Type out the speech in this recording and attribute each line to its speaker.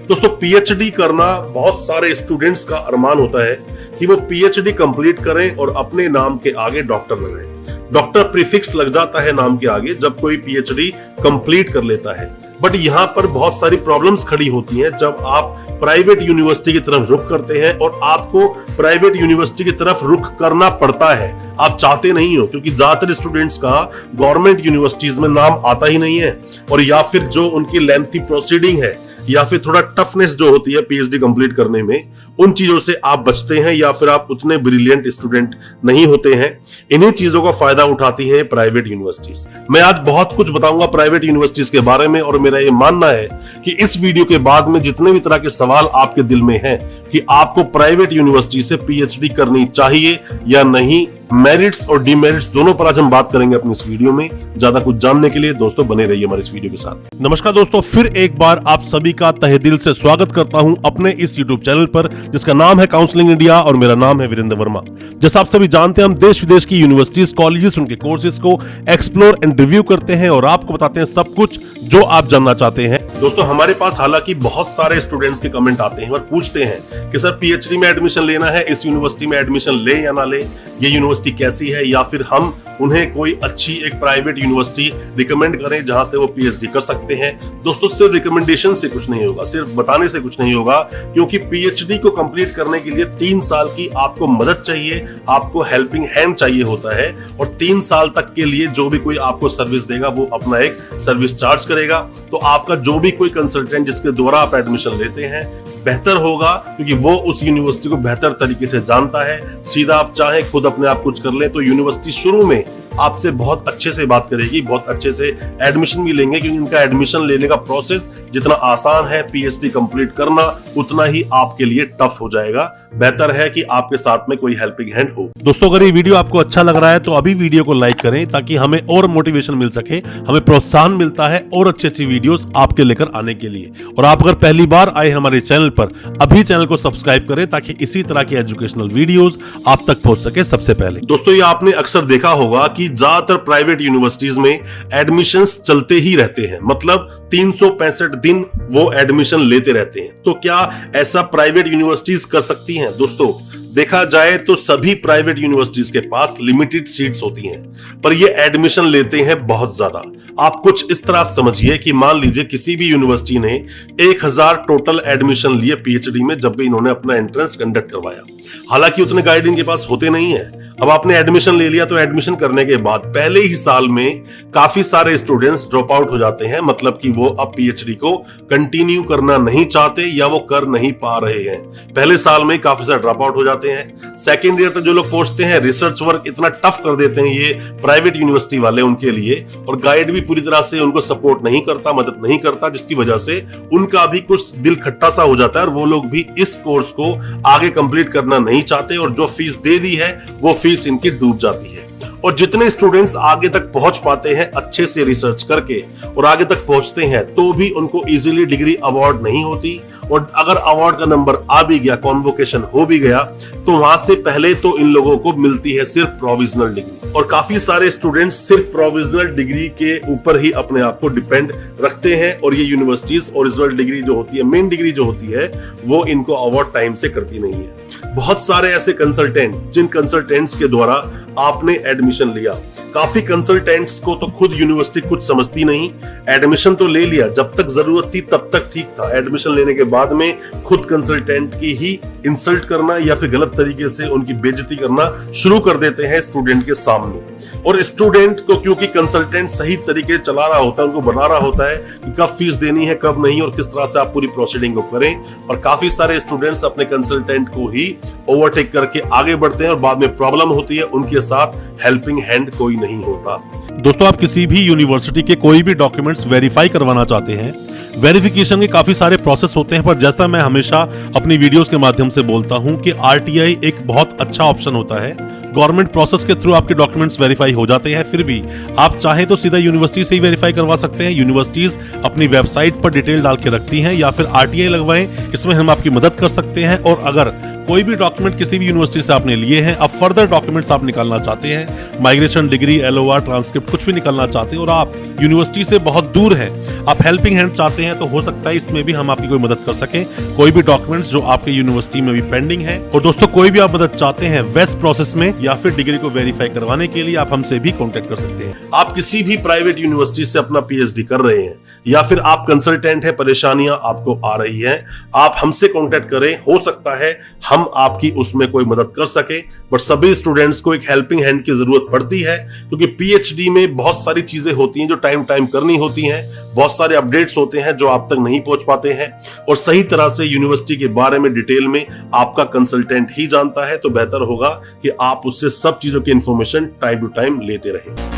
Speaker 1: दोस्तों पीएचडी करना बहुत सारे स्टूडेंट्स का अरमान होता है कि वो पीएचडी कंप्लीट करें और अपने नाम के आगे डॉक्टर लगाएं। डॉक्टर प्रीफिक्स लग जाता है नाम के आगे जब कोई पीएचडी कंप्लीट कर लेता है। बट यहाँ पर बहुत सारी प्रॉब्लम्स खड़ी होती हैं जब आप प्राइवेट यूनिवर्सिटी की तरफ रुख करते हैं और आपको प्राइवेट यूनिवर्सिटी की तरफ रुख करना पड़ता है। आप चाहते नहीं हो, क्योंकि ज्यादातर स्टूडेंट्स का गवर्नमेंट यूनिवर्सिटीज में नाम आता ही नहीं है, और या फिर जो उनकी लेंथी प्रोसीडिंग है या फिर थोड़ा टफनेस जो होती है पीएचडी कंप्लीट करने में, उन चीजों से आप बचते हैं या फिर आप उतने ब्रिलियंट स्टूडेंट नहीं होते हैं। इन्हीं चीजों का फायदा उठाती हैं प्राइवेट यूनिवर्सिटीज। मैं आज बहुत कुछ बताऊंगा प्राइवेट यूनिवर्सिटीज के बारे में, और मेरा ये मानना है कि इस वीडियो के बाद में जितने भी तरह के सवाल आपके दिल में हैं कि आपको प्राइवेट यूनिवर्सिटी से पीएचडी करनी चाहिए या नहीं, मेरिट्स और डिमेरिट्स दोनों पर आज हम बात करेंगे अपनी इस वीडियो में। ज्यादा कुछ जानने के लिए दोस्तों बने रहिए हमारे इस वीडियो के साथ। नमस्कार दोस्तों, फिर एक बार आप सभी का तहे दिल से स्वागत करता हूं अपने इस यूट्यूब चैनल पर जिसका नाम है काउंसलिंग इंडिया, और मेरा नाम है वीरेंद्र वर्मा। जैसा आप सभी जानते हैं, हम देश विदेश की यूनिवर्सिटीज, कॉलेजेस, उनके कोर्सेज को एक्सप्लोर एंड रिव्यू करते हैं और आपको बताते हैं सब कुछ जो आप जानना चाहते हैं। दोस्तों हमारे पास हालांकि बहुत सारे स्टूडेंट्स के कमेंट आते हैं और पूछते हैं कि सर पीएचडी में एडमिशन लेना है, इस यूनिवर्सिटी में एडमिशन ले या ना ले, ये यूनिवर्सिटी कैसी है, या फिर हम उन्हें कोई अच्छी एक प्राइवेट यूनिवर्सिटी रिकमेंड करें जहां से वो पीएचडी कर सकते हैं। दोस्तों सिर्फ रिकमेंडेशन से कुछ नहीं होगा, सिर्फ बताने से कुछ नहीं होगा, क्योंकि पीएचडी को कंप्लीट करने के लिए 3 साल की आपको मदद चाहिए, आपको हेल्पिंग हैंड चाहिए होता है, और 3 साल तक के लिए जो भी कोई आपको सर्विस देगा वो अपना एक सर्विस चार्ज करेगा। तो आपका जो भी कोई कंसल्टेंट जिसके द्वारा आप एडमिशन लेते हैं बेहतर होगा, क्योंकि वो उस यूनिवर्सिटी को बेहतर तरीके से जानता है। सीधा आप चाहें खुद अपने आप कुछ कर ले तो यूनिवर्सिटी शुरू में आपसे बहुत अच्छे से बात करेगी, बहुत अच्छे से एडमिशन भी लेंगे, क्योंकि उनका एडमिशन लेने का प्रोसेस जितना आसान है पीएचडी कंप्लीट करना उतना ही आपके लिए टफ हो जाएगा। बेहतर है कि आपके साथ में कोई हेल्पिंग हैंड हो। दोस्तों अगर ये वीडियो आपको अच्छा लग रहा है तो अभी वीडियो को लाइक करें ताकि हमें और मोटिवेशन मिल सके, हमें प्रोत्साहन मिलता है और अच्छी वीडियोस आपके लेकर आने के लिए। और आप अगर पहली बार आए हमारे चैनल पर, अभी चैनल को सब्सक्राइब करें ताकि इसी तरह की एजुकेशनल वीडियोस आप तक पहुंच सके सबसे पहले। दोस्तों ये आपने अक्सर देखा होगा कि ज्यादातर प्राइवेट यूनिवर्सिटीज में एडमिशंस चलते ही रहते हैं, मतलब 365 दिन वो एडमिशन लेते रहते हैं। तो क्या ऐसा प्राइवेट यूनिवर्सिटीज कर सकती हैं? दोस्तों देखा जाए तो सभी प्राइवेट यूनिवर्सिटीज के पास लिमिटेड सीट्स होती हैं, पर ये एडमिशन लेते हैं बहुत ज्यादा। आप कुछ इस तरह समझिए कि मान लीजिए किसी भी यूनिवर्सिटी ने 1000 टोटल एडमिशन लिए पीएचडी में जब भी इन्होंने अपना एंट्रेंस कंडक्ट करवाया। हालांकि उतने गाइड इनके पास होते नहीं है। अब आपने एडमिशन ले लिया तो एडमिशन करने के बाद पहले ही साल में काफी सारे स्टूडेंट्स ड्रॉप आउट हो जाते हैं, मतलब कि वो अब पीएचडी को कंटिन्यू करना नहीं चाहते या वो कर नहीं पा रहे हैं। पहले साल में काफी सारे ड्रॉप आउट हो जाते हैं। सेकेंड ईयर तक जो लोग पहुंचते हैं, रिसर्च वर्क इतना टफ कर देते हैं ये प्राइवेट यूनिवर्सिटी वाले उनके लिए, और गाइड भी पूरी तरह से उनको सपोर्ट नहीं करता, मदद नहीं करता, जिसकी वजह से उनका भी कुछ दिल खट्टा सा हो जाता है और वो लोग भी इस कोर्स को आगे कंप्लीट करना नहीं चाहते, और जो फीस दे दी है वो फीस इनकी डूब जाती है। और जितने स्टूडेंट्स आगे तक पहुंच पाते हैं अच्छे से रिसर्च करके और आगे तक पहुंचते हैं, तो भी उनको इजीली डिग्री अवार्ड नहीं होती, और अगर अवार्ड का नंबर आ भी गया, कॉन्वोकेशन हो भी गया, तो वहां से पहले तो इन लोगों को मिलती है सिर्फ प्रोविजनल डिग्री। और काफी सारे स्टूडेंट्स सिर्फ प्रोविजनल डिग्री के ऊपर ही अपने आप को डिपेंड रखते हैं, और ये यूनिवर्सिटीज ओरिजिनल डिग्री जो होती है, मेन डिग्री जो होती है, वो इनको अवार्ड टाइम से करती नहीं है। बहुत सारे ऐसे कंसल्टेंट, जिन कंसल्टेंट्स के द्वारा आपने एडमिशन लिया, काफी कंसल्टेंट्स को तो खुद यूनिवर्सिटी कुछ समझती नहीं। एडमिशन तो ले लिया, जब तक जरूरत थी तब तक ठीक था। एडमिशन लेने के बाद में खुद कंसल्टेंट की ही इंसल्ट करना या फिर गलत तरीके से उनकी बेइज्जती करना शुरू कर देते हैं स्टूडेंट के सामने। और स्टूडेंट को क्योंकि कंसल्टेंट सही तरीके से चला रहा होता है, उनको बता रहा होता है कि कब फीस देनी है, कब नहीं, और किस तरह से आप पूरी प्रोसीडिंग को करें। और काफी सारे स्टूडेंट्स अपने कंसल्टेंट को ही ओवरटेक करके आगे बढ़ते हैं और बाद में प्रॉब्लम होती है, उनके साथ हेल्पिंग हैंड कोई नहीं होता। दोस्तों आप किसी भी यूनिवर्सिटी के कोई भी डॉक्यूमेंट्स वेरीफाई करवाना चाहते हैं, वेरिफिकेशन के काफी सारे प्रोसेस होते हैं, पर जैसा मैं हमेशा अपनी वीडियोस के माध्यम से बोलता हूं कि आरटीआई एक बहुत अच्छा ऑप्शन होता है। गवर्नमेंट प्रोसेस के थ्रू आपके डॉक्यूमेंट्स वेरीफाई हो जाते हैं, फिर भी आप चाहें तो सीधा यूनिवर्सिटी से ही वेरीफाई करवा सकते हैं। यूनिवर्सिटीज अपनी वेबसाइट पर डिटेल डाल के रखती हैं, या फिर आरटीआई लगवाएं, इसमें हम आपकी मदद कर सकते हैं। और अगर
Speaker 2: कोई भी डॉक्यूमेंट किसी भी यूनिवर्सिटी से आपने लिए हैं, अब फर्दर डॉक्यूमेंट्स आप निकालना चाहते हैं, माइग्रेशन, डिग्री, LOR, ट्रांसक्रिप्ट कुछ भी निकालना चाहते हैं और आप यूनिवर्सिटी से बहुत दूर हैं, आप हेल्पिंग हैंड चाहते हैं, तो हो सकता है इसमें भी हम आपकी कोई मदद कर सकें। कोई भी डॉक्यूमेंट्स जो आपके यूनिवर्सिटी में भी पेंडिंग है, और दोस्तों कोई भी आप मदद चाहते हैं वेस्ट प्रोसेस में या फिर डिग्री को वेरीफाई करवाने के लिए, आप हमसे भी कॉन्टेक्ट कर सकते हैं।
Speaker 1: आप किसी भी प्राइवेट यूनिवर्सिटी से अपना PhD कर रहे हैं या फिर आप कंसल्टेंट है, परेशानियां आपको आ रही हैं, आप हमसे कांटेक्ट करें। हो सकता है हम आपकी उसमें कोई मदद कर सके, बट सभी स्टूडेंट्स को एक हेल्पिंग हैंड की जरूरत पड़ती है, क्योंकि PhD में बहुत सारी चीजें होती हैं जो टाइम करनी होती हैं, बहुत सारे अपडेट्स होते हैं जो आप तक नहीं पहुंच पाते हैं, और सही तरह से यूनिवर्सिटी के बारे में डिटेल में आपका कंसल्टेंट ही जानता है। तो बेहतर होगा कि आप उससे सब चीजों की इंफॉर्मेशन टाइम टू टाइम लेते रहें।